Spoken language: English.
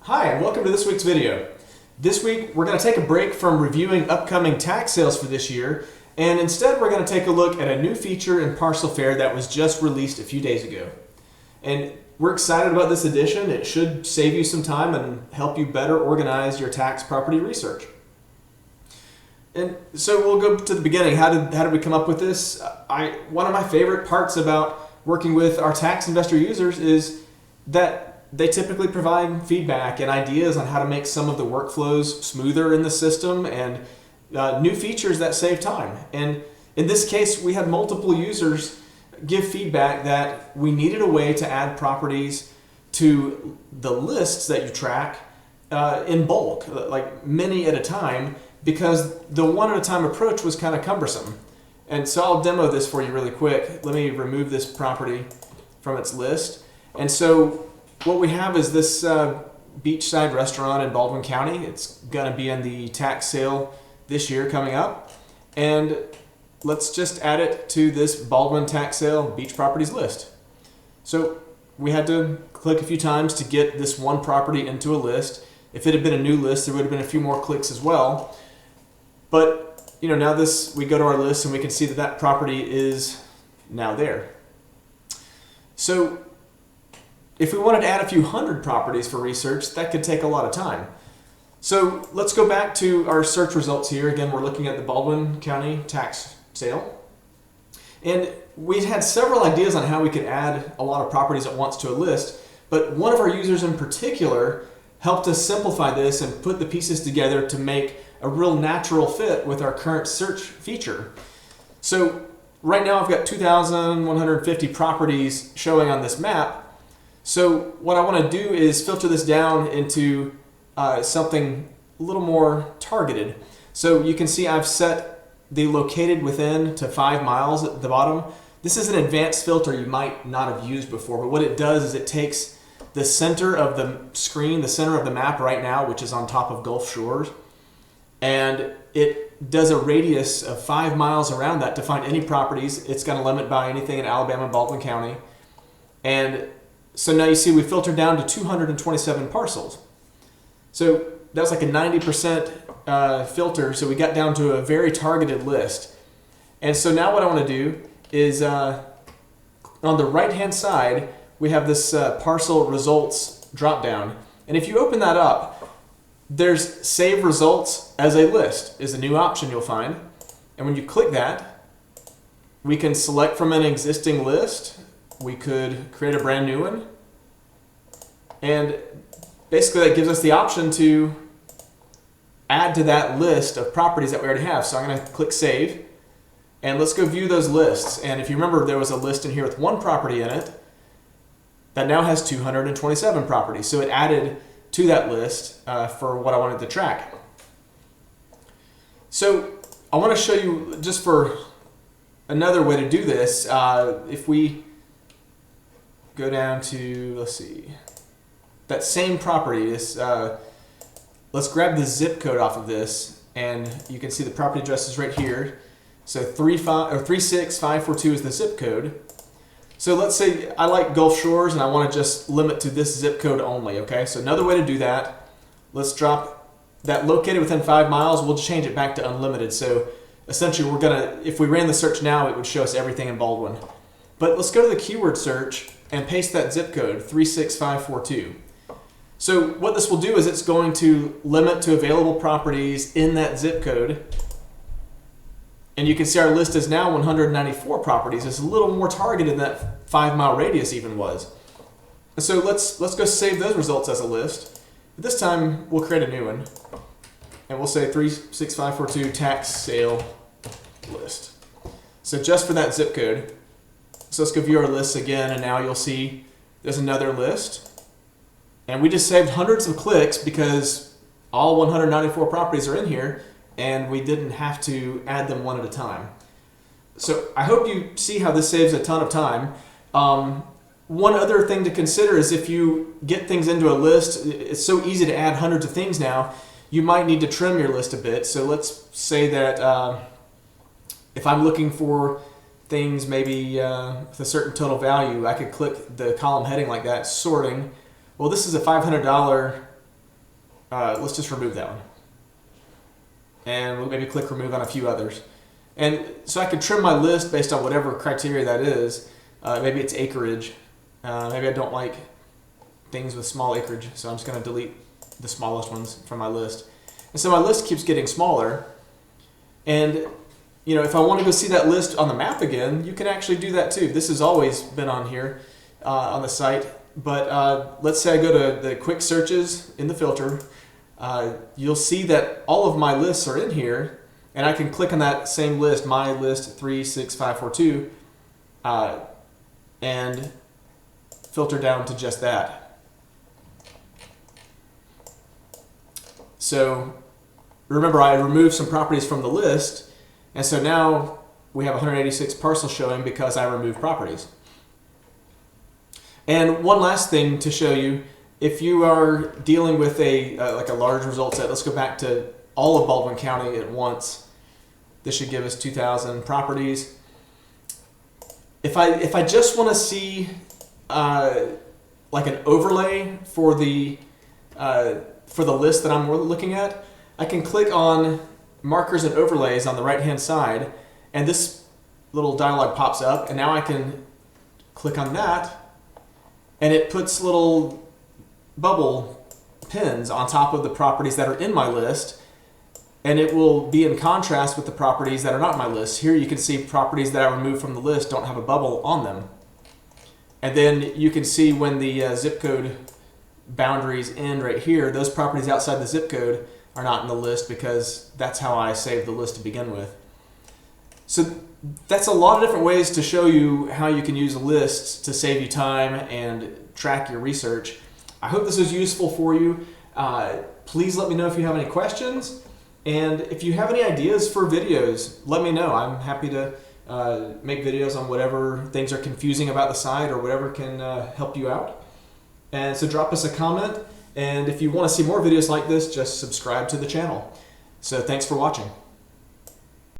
Hi, and welcome to this week's video. This week, we're going to take a break from reviewing upcoming tax sales for this year, and instead we're going to take a look at a new feature in Parcel Fair that was just released a few days ago. And we're excited about this addition. It should save you some time and help you better organize your tax property research. And so we'll go to the beginning. How did we come up with this? One of my favorite parts about working with our tax investor users is that they typically provide feedback and ideas on how to make some of the workflows smoother in the system and new features that save time. And in this case, we had multiple users give feedback that we needed a way to add properties to the lists that you track in bulk, like many at a time, because the one at a time approach was kind of cumbersome. And so I'll demo this for you really quick. Let me remove this property from its list. And so what we have is this beachside restaurant in Baldwin County. It's going to be in the tax sale this year coming up. And let's just add it to this Baldwin tax sale beach properties list. So we had to click a few times to get this one property into a list. If it had been a new list, there would have been a few more clicks as well. But now we go to our list and we can see that that property is now there. So if we wanted to add a few hundred properties for research, that could take a lot of time. So let's go back to our search results here. Again, we're looking at the Baldwin County tax sale. And we had several ideas on how we could add a lot of properties at once to a list, but one of our users in particular helped us simplify this and put the pieces together to make a real natural fit with our current search feature. So right now I've got 2,150 properties showing on this map. So what I want to do is filter this down into something a little more targeted. So you can see I've set the located within to 5 miles at the bottom. This is an advanced filter you might not have used before, but what it does is it takes the center of the screen, the center of the map right now, which is on top of Gulf Shores, and it does a radius of 5 miles around that to find any properties. It's going to limit by anything in Alabama and Baldwin County. And so now you see we filtered down to 227 parcels. So that was like a 90% filter, so we got down to a very targeted list. And so now what I want to do is on the right-hand side, we have this parcel results drop-down. And if you open that up, there's Save Results as a List is a new option you'll find. And when you click that, we can select from an existing list. We could create a brand new one. And basically that gives us the option to add to that list of properties that we already have. So I'm going to click Save. And let's go view those lists. And if you remember, there was a list in here with one property in it that now has 227 properties. So it added to that list for what I wanted to track. So I want to show you, just for another way to do this, if we go down to, let's see, that same property, let's grab the zip code off of this, and you can see the property address is right here. So 36542 is the zip code. So let's say I like Gulf Shores and I want to just limit to this zip code only, okay? So another way to do that, let's drop that located within 5 miles, we'll change it back to unlimited. So essentially if we ran the search now, it would show us everything in Baldwin. But let's go to the keyword search and paste that zip code, 36542. So what this will do is it's going to limit to available properties in that zip code. And you can see our list is now 194 properties. It's a little more targeted than that 5 mile radius even was. And so let's go save those results as a list. This time we'll create a new one. And we'll say 36542 tax sale list. So just for that zip code. So let's go view our lists again, and now you'll see there's another list. And we just saved hundreds of clicks because all 194 properties are in here, and we didn't have to add them one at a time. So I hope you see how this saves a ton of time. One other thing to consider is if you get things into a list, it's so easy to add hundreds of things now, you might need to trim your list a bit. So let's say that if I'm looking for things maybe with a certain total value, I could click the column heading like that, sorting. Well, this is a $500 let's just remove that one. And we'll maybe click remove on a few others. And so I can trim my list based on whatever criteria that is. Maybe it's acreage. Maybe I don't like things with small acreage, so I'm just going to delete the smallest ones from my list. And so my list keeps getting smaller. And if I want to go see that list on the map again, you can actually do that too. This has always been on here on the site. But let's say I go to the quick searches in the filter. You'll see that all of my lists are in here, and I can click on that same list, my list 36542, and filter down to just that. So remember, I removed some properties from the list, and so now we have 186 parcels showing because I removed properties. And one last thing to show you, if you are dealing with like a large result set, let's go back to all of Baldwin County at once. This should give us 2,000 properties. If I just want to see like an overlay for the list that I'm looking at, I can click on markers and overlays on the right hand side, and this little dialog pops up, and now I can click on that, and it puts little bubble pins on top of the properties that are in my list, and it will be in contrast with the properties that are not in my list. Here you can see properties that I removed from the list don't have a bubble on them. And then you can see when the zip code boundaries end right here, those properties outside the zip code are not in the list because that's how I saved the list to begin with. So that's a lot of different ways to show you how you can use lists to save you time and track your research. I hope this was useful for you. Please let me know if you have any questions. And if you have any ideas for videos, let me know. I'm happy to make videos on whatever things are confusing about the site or whatever can help you out. And so drop us a comment. And if you want to see more videos like this, just subscribe to the channel. So thanks for watching.